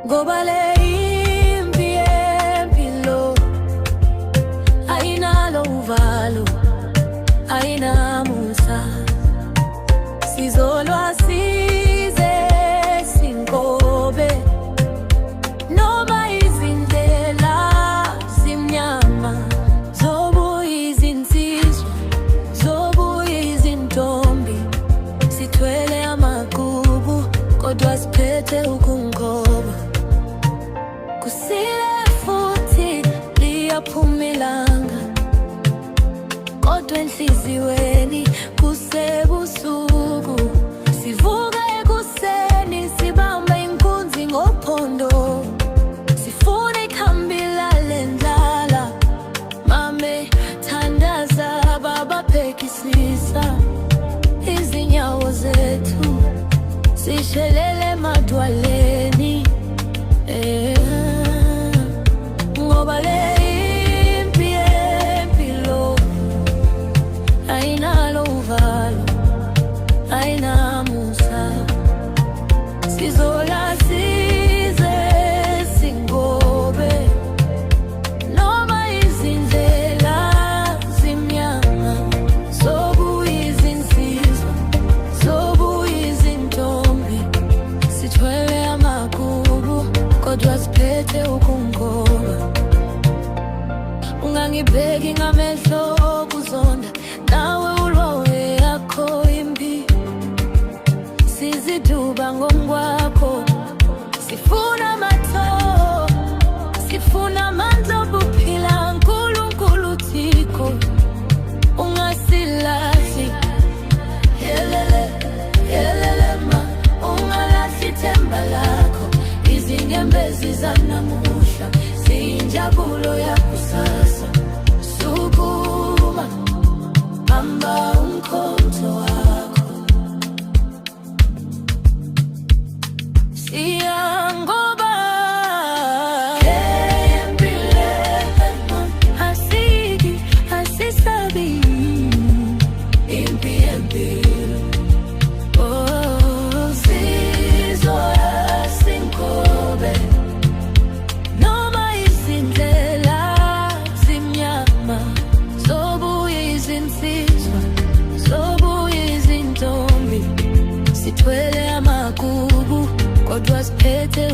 Ngobale impi empilo ayinalo uvalo, ayinamusa. Sizolwa size sinkobe noma izindlela zimnyama, zobuye izinsizwa, zobuye izintombi. Sithwele amagubu kodwa siphethe ukungoba. Kusile futhi liyaphuma ilanga, kodwa enhliziyweni kusebusuku. Sivuka ekuseni sibamba inkunzi ngophondo, sifuna ikhambi lalendlala. Mame thandaza, baba phekisisa izinyawo zethu, sishelele madwaleni. Ngoba le impi empilo ayinalo uvalo, ayinamusa. Sizolwa size singobe noma izindlela zimnyama, zobuye izinsizwa, zobuye izintombi. Sithwele amagubu kodwa siphethe ukungoba. Ungangibheki ngamehlo okuzonda, nawe ulwawe yakho impi. Siziduba ngomkwakho, sifuna amatho, sifuna amandla obuphila. Nkulunkulu Thixo ungasilahli, yelele yelele ma, ungalahli ithemba lakho. Izinyembezi zanamuhla ziyinjabulo yakusasa. Sukuma, hamba umkhonto wakho. Siyangoba asiki, asisabi impi empilo. Oh, sizolwa sinkobe noma izindlela zimnyama, zobuye izinsizwa, zobuye izintombi. Sithwele amagubu kodwa siphethe